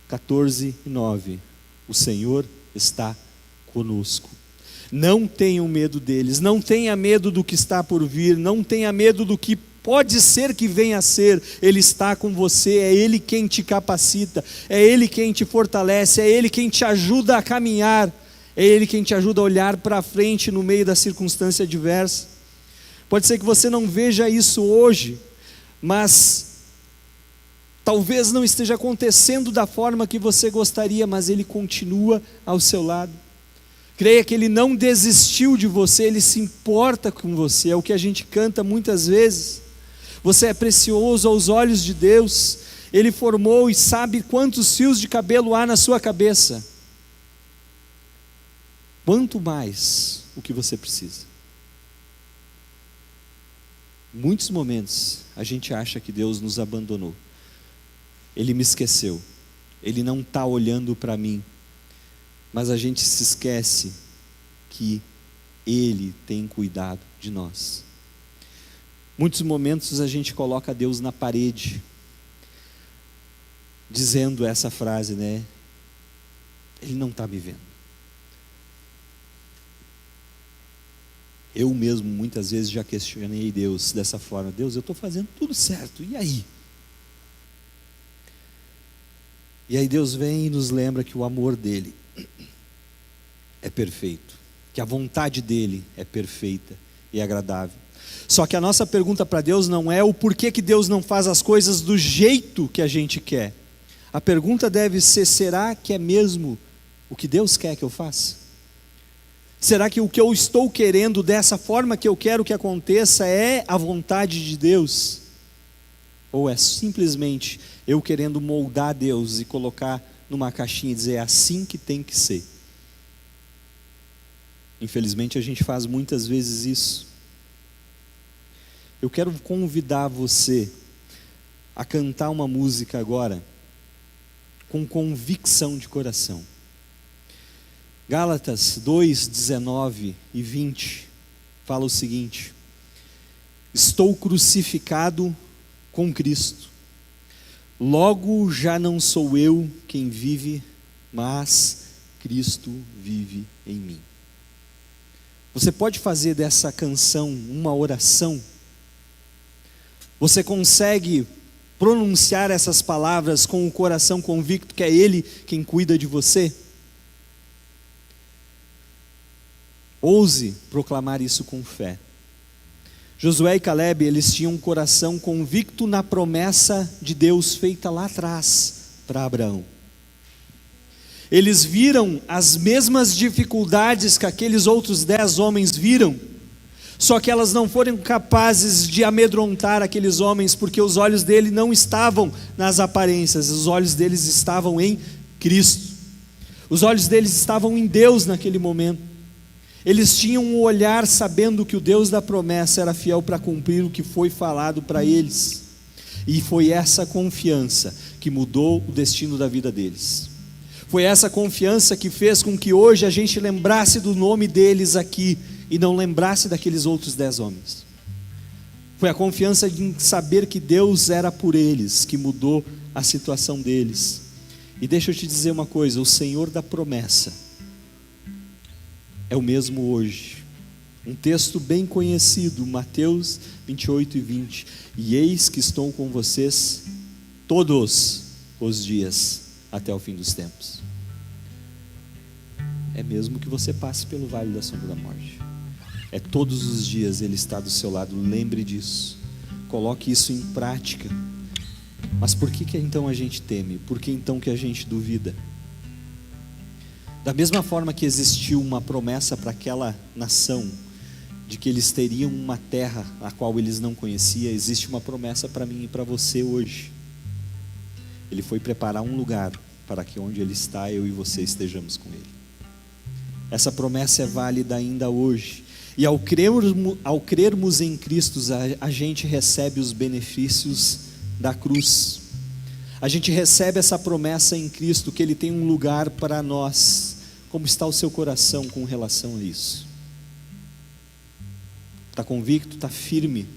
14:9, o Senhor está conosco. Não tenham medo deles, não tenha medo do que está por vir, não tenha medo do que pode ser que venha a ser. Ele está com você, é Ele quem te capacita, é Ele quem te fortalece, é Ele quem te ajuda a caminhar, é Ele quem te ajuda a olhar para frente no meio da circunstância adversa. Pode ser que você não veja isso hoje, mas talvez não esteja acontecendo da forma que você gostaria, mas Ele continua ao seu lado. Creia que Ele não desistiu de você, Ele se importa com você. É o que a gente canta muitas vezes. Você é precioso aos olhos de Deus. Ele formou e sabe quantos fios de cabelo há na sua cabeça. Quanto mais o que você precisa. Em muitos momentos a gente acha que Deus nos abandonou. Ele me esqueceu. Ele não está olhando para mim. Mas a gente se esquece que Ele tem cuidado de nós. Muitos momentos a gente coloca Deus na parede, dizendo essa frase, né? Ele não está me vendo. Eu mesmo muitas vezes já questionei Deus dessa forma: Deus, eu estou fazendo tudo certo, e aí? E aí Deus vem e nos lembra que o amor dEle é perfeito, que a vontade dEle é perfeita e agradável. Só que a nossa pergunta para Deus não é o porquê que Deus não faz as coisas do jeito que a gente quer. A pergunta deve ser: será que é mesmo o que Deus quer que eu faça? Será que o que eu estou querendo, dessa forma que eu quero que aconteça, é a vontade de Deus? Ou é simplesmente eu querendo moldar Deus e colocar numa caixinha e dizer: é assim que tem que ser? Infelizmente a gente faz muitas vezes isso. Eu quero convidar você a cantar uma música agora com convicção de coração. Gálatas 2:19 e 20 fala o seguinte: estou crucificado com Cristo, logo já não sou eu quem vive, mas Cristo vive em mim. Você pode fazer dessa canção uma oração? Você consegue pronunciar essas palavras com o coração convicto que é Ele quem cuida de você? Ouse proclamar isso com fé. Josué e Caleb, eles tinham um coração convicto na promessa de Deus feita lá atrás para Abraão. Eles viram as mesmas dificuldades que aqueles outros 10 homens viram, só que elas não foram capazes de amedrontar aqueles homens, porque os olhos dele não estavam nas aparências, os olhos deles estavam em Cristo. Os olhos deles estavam em Deus naquele momento. Eles tinham um olhar sabendo que o Deus da promessa era fiel para cumprir o que foi falado para eles. E foi essa confiança que mudou o destino da vida deles. Foi essa confiança que fez com que hoje a gente lembrasse do nome deles aqui e não lembrasse daqueles outros 10 homens. Foi a confiança em saber que Deus era por eles que mudou a situação deles. E deixa eu te dizer uma coisa: o Senhor da promessa é o mesmo hoje. Um texto bem conhecido, Mateus 28:20. E eis que estou com vocês todos os dias até o fim dos tempos. é mesmo que você passe pelo vale da sombra da morte. É todos os dias Ele está do seu lado, lembre disso. Coloque isso em prática. Mas por que então a gente teme? Por que então que a gente duvida? Da mesma forma que existiu uma promessa para aquela nação, de que eles teriam uma terra a qual eles não conheciam, existe uma promessa para mim e para você hoje. Ele foi preparar um lugar para que onde Ele está, eu e você estejamos com Ele. Essa promessa é válida ainda hoje. E ao crermos em Cristo, a gente recebe os benefícios da cruz. A gente recebe essa promessa em Cristo, que Ele tem um lugar para nós. Como está o seu coração com relação a isso? Está convicto? Está firme?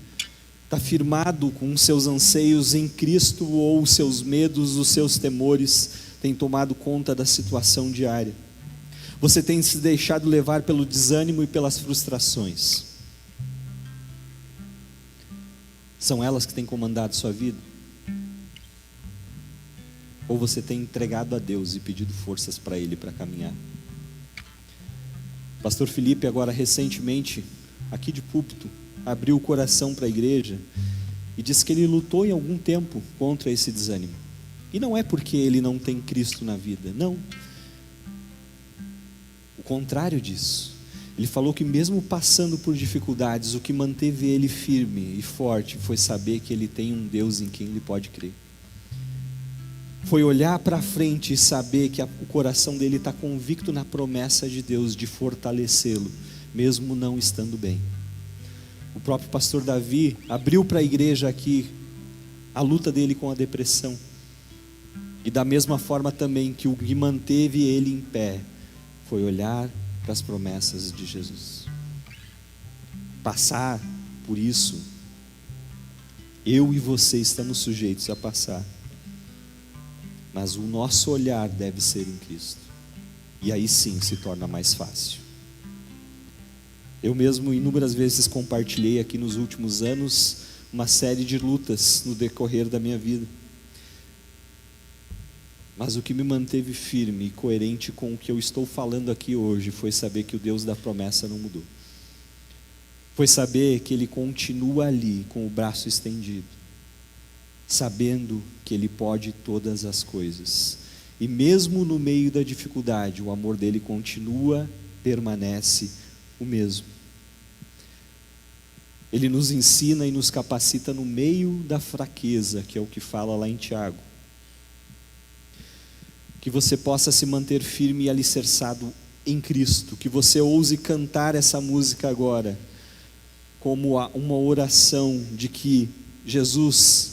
Está firmado com os seus anseios em Cristo, ou os seus medos, os seus temores têm tomado conta da situação diária? Você tem se deixado levar pelo desânimo e pelas frustrações? São elas que têm comandado sua vida? Ou você tem entregado a Deus e pedido forças para Ele para caminhar? Pastor Felipe, agora recentemente, aqui de púlpito, abriu o coração para a igreja e disse que ele lutou em algum tempo contra esse desânimo. E não é porque ele não tem Cristo na vida, não. O contrário disso. Ele falou que mesmo passando por dificuldades, o que manteve ele firme e forte foi saber que ele tem um Deus em quem ele pode crer. Foi olhar para frente e saber que o coração dele está convicto na promessa de Deus de fortalecê-lo, mesmo não estando bem. O próprio pastor Davi abriu para a igreja aqui a luta dele com a depressão. E da mesma forma também que o que manteve ele em pé foi olhar para as promessas de Jesus. Passar por isso, eu e você estamos sujeitos a passar. Mas o nosso olhar deve ser em Cristo. E aí sim se torna mais fácil. Eu mesmo inúmeras vezes compartilhei aqui nos últimos anos uma série de lutas no decorrer da minha vida. Mas o que me manteve firme e coerente com o que eu estou falando aqui hoje foi saber que o Deus da promessa não mudou. Foi saber que Ele continua ali com o braço estendido, sabendo que Ele pode todas as coisas. E mesmo no meio da dificuldade, o amor dele continua, permanece o mesmo. Ele nos ensina e nos capacita no meio da fraqueza, que é o que fala lá em Tiago. Que você possa se manter firme e alicerçado em Cristo. Que você ouse cantar essa música agora como uma oração de que Jesus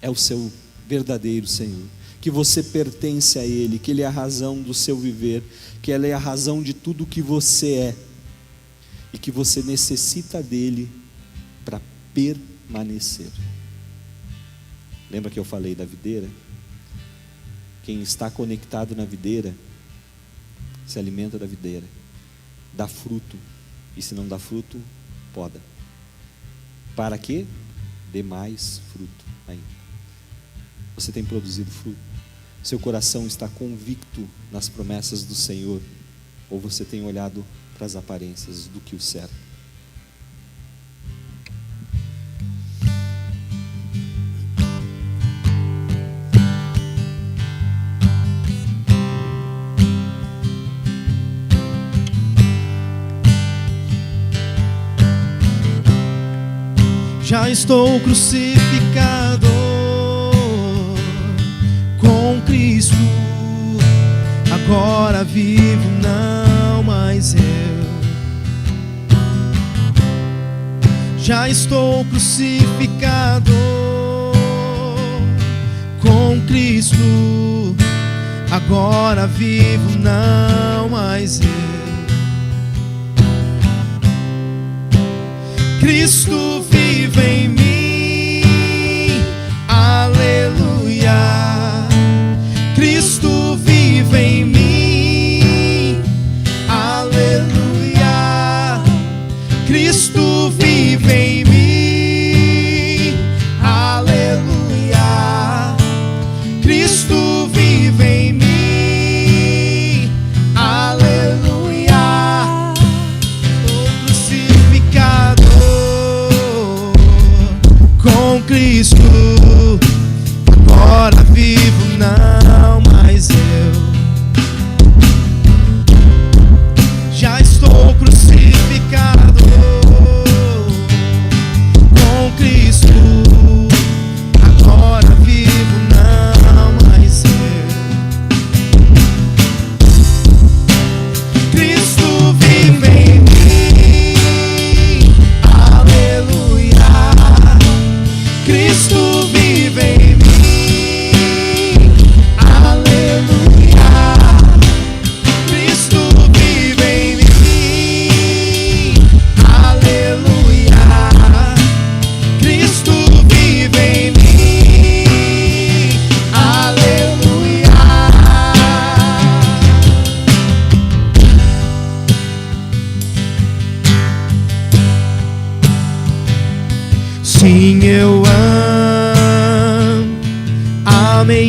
é o seu verdadeiro Senhor, que você pertence a Ele, que Ele é a razão do seu viver, que Ele é a razão de tudo que você é, e que você necessita dEle para permanecer. Lembra que eu falei da videira? Quem está conectado na videira, se alimenta da videira, dá fruto, e se não dá fruto, poda. Para quê? Dê mais fruto ainda. Você tem produzido fruto? Seu coração está convicto nas promessas do Senhor? Ou você tem olhado para as aparências do que o cerca? Já estou crucificado com Cristo, agora vivo, não mais eu. Já estou crucificado com Cristo, agora vivo, não mais eu. Cristo vive em mim, aleluia. Cristo vive em mim, aleluia. Cristo vive em mim, aleluia. Cristo vive em mim, aleluia.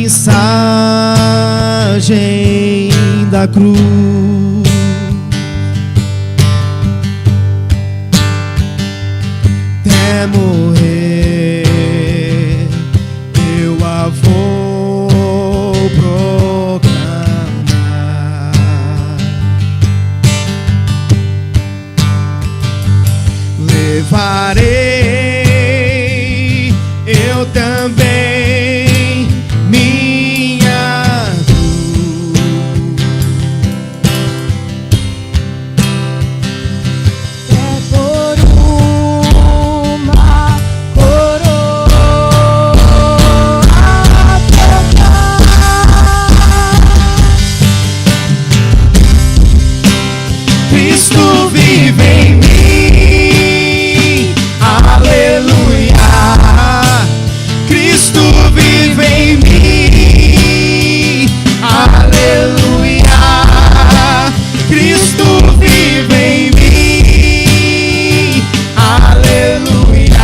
mensagem da cruz. Até morrer eu a vou proclamar. Levarei eu também minha cruz. É por uma coroa trocar. Cristo vive em mim, aleluia. Cristo vive em mim, aleluia. Cristo vive em mim, aleluia.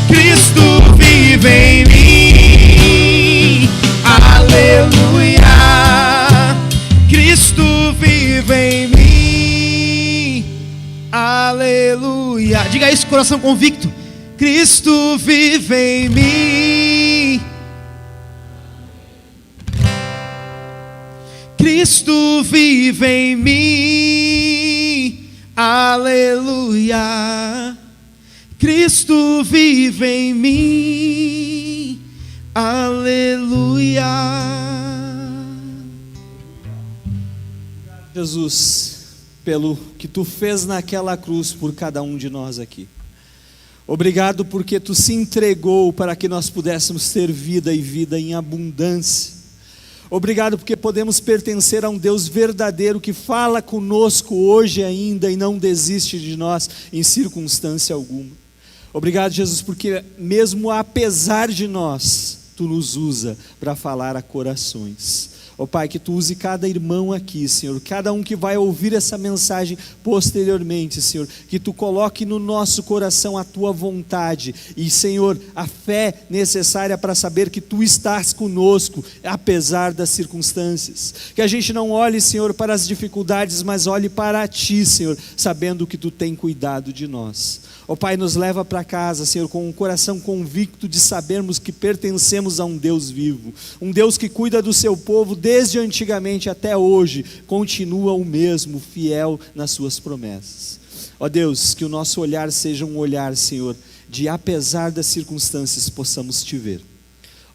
Cristo vive em mim, aleluia. Cristo vive em mim, aleluia. Diga isso, coração convicto. Cristo vive em mim. Cristo vive em mim, aleluia. Cristo vive em mim, aleluia. Jesus, pelo que tu fez naquela cruz por cada um de nós aqui. Obrigado porque tu se entregou para que nós pudéssemos ter vida e vida em abundância. Obrigado porque podemos pertencer a um Deus verdadeiro que fala conosco hoje ainda e não desiste de nós em circunstância alguma. Obrigado, Jesus, porque mesmo apesar de nós, tu nos usa para falar a corações. Ó Pai, que tu use cada irmão aqui, Senhor, cada um que vai ouvir essa mensagem posteriormente, Senhor, que tu coloque no nosso coração a tua vontade e, Senhor, a fé necessária para saber que tu estás conosco, apesar das circunstâncias. Que a gente não olhe, Senhor, para as dificuldades, mas olhe para ti, Senhor, sabendo que tu tem cuidado de nós. Ó Pai, nos leva para casa, Senhor, com um coração convicto de sabermos que pertencemos a um Deus vivo, um Deus que cuida do seu povo desde antigamente até hoje, continua o mesmo, fiel nas suas promessas. Ó Deus, que o nosso olhar seja um olhar, Senhor, de apesar das circunstâncias possamos te ver.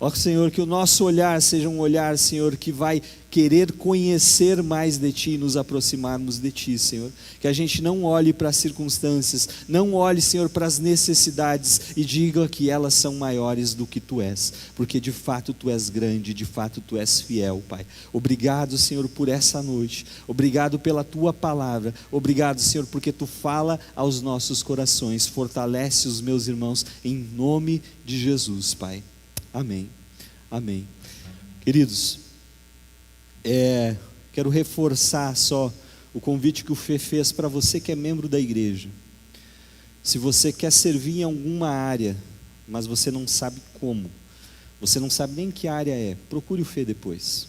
Ó Senhor, que o nosso olhar seja um olhar, Senhor, que vai querer conhecer mais de Ti e nos aproximarmos de Ti, Senhor. Que a gente não olhe para as circunstâncias, não olhe, Senhor, para as necessidades e diga que elas são maiores do que Tu és, porque de fato Tu és grande, de fato Tu és fiel, Pai. Obrigado, Senhor, por essa noite, obrigado pela Tua palavra, obrigado, Senhor, porque Tu fala aos nossos corações, fortalece os meus irmãos, em nome de Jesus, Pai. Amém, amém. Queridos, quero reforçar só o convite que o Fê fez para você que é membro da igreja. Se você quer servir em alguma área, mas você não sabe como, você não sabe nem que área é, procure o Fê depois.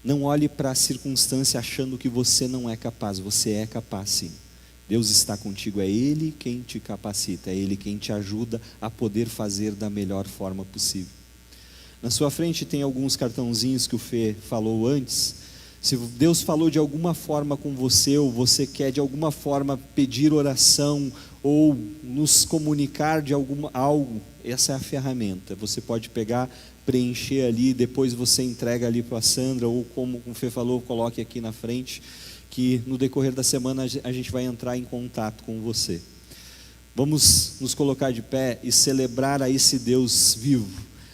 Não olhe para a circunstância achando que você não é capaz, você é capaz sim. Deus está contigo, é Ele quem te capacita, é Ele quem te ajuda a poder fazer da melhor forma possível. Na sua frente tem alguns cartãozinhos que o Fê falou antes. Se Deus falou de alguma forma com você, ou você quer de alguma forma pedir oração, ou nos comunicar de algo, essa é a ferramenta. Você pode pegar, preencher ali, depois você entrega ali para a Sandra, ou como o Fê falou, coloque aqui na frente, que no decorrer da semana a gente vai entrar em contato com você. Vamos nos colocar de pé e celebrar a esse Deus vivo,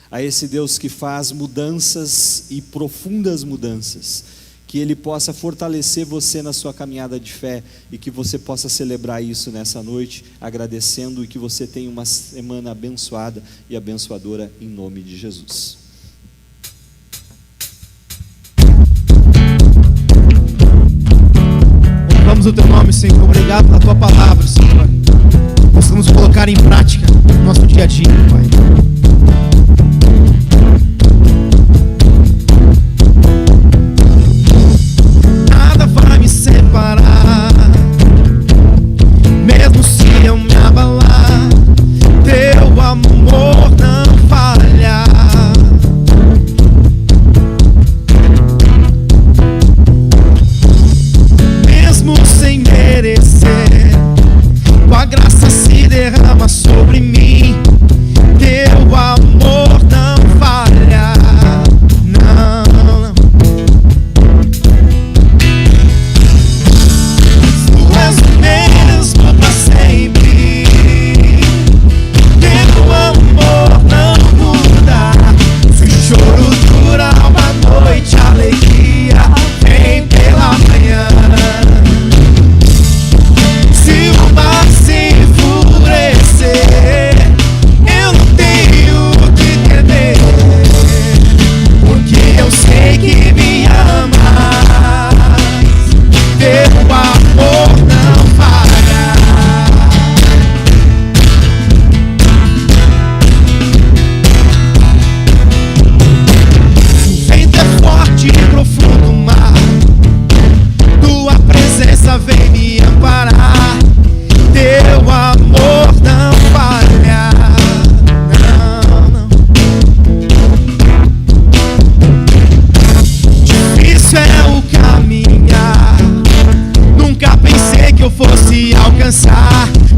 a esse Deus que faz mudanças e profundas mudanças, que Ele possa fortalecer você na sua caminhada de fé e que você possa celebrar isso nessa noite, agradecendo, e que você tenha uma semana abençoada e abençoadora em nome de Jesus. Louvamos o Teu nome, Senhor. Obrigado pela Tua palavra, Senhor. Possamos colocar em prática no nosso dia a dia, Pai.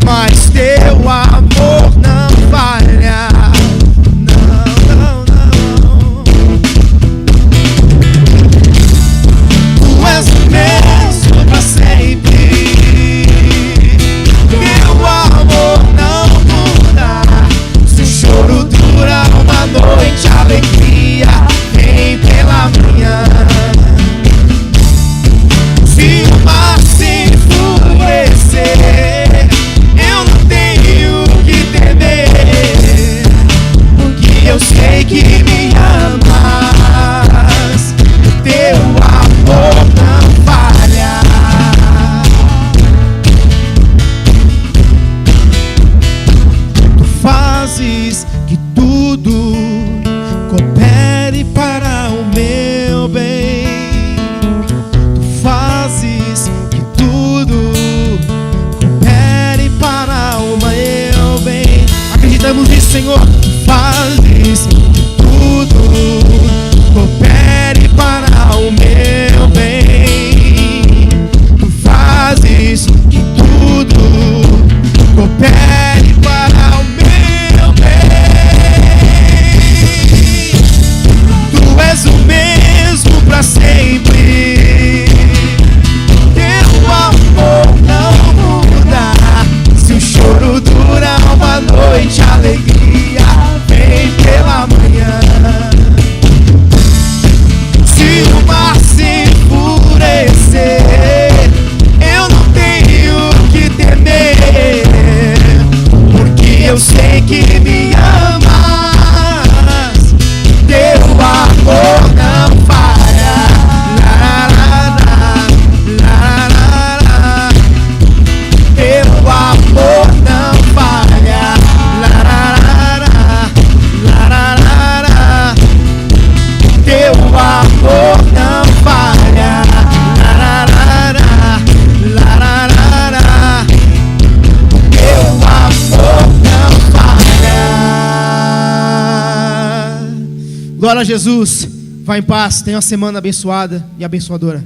mas teu amor não falha. Não, não, não. Tu és o mesmo pra sempre. Teu amor não muda. Se o choro dura uma noite, a alegria vem pela manhã. Se o mar se enfurecer, eu não tenho que temer, porque eu sei que me amas. Teu amor não falha. Tu fazes que tudo coopere para o meu bem. Tu fazes que tudo coopere para o meu bem. Acreditamos nisso, Senhor. Tu fazes que tudo coopere para o meu bem. Tu fazes que tudo coopere para o meu bem. Tu és o mesmo pra sempre. Teu amor não muda. Se o choro dura uma noite, a alegria vem pela manhã. Se o mar se enfurecer, eu não tenho que temer, porque eu sei que me amas. Teu amor não falha. La, la, la, la, la, la. Teu amor não falha. La, la, la, la, la, la. Teu amor não falha. La, la, la, la, la, la. Teu amor não falha. Glória a Jesus. Vá em paz. Tenha uma semana abençoada e abençoadora.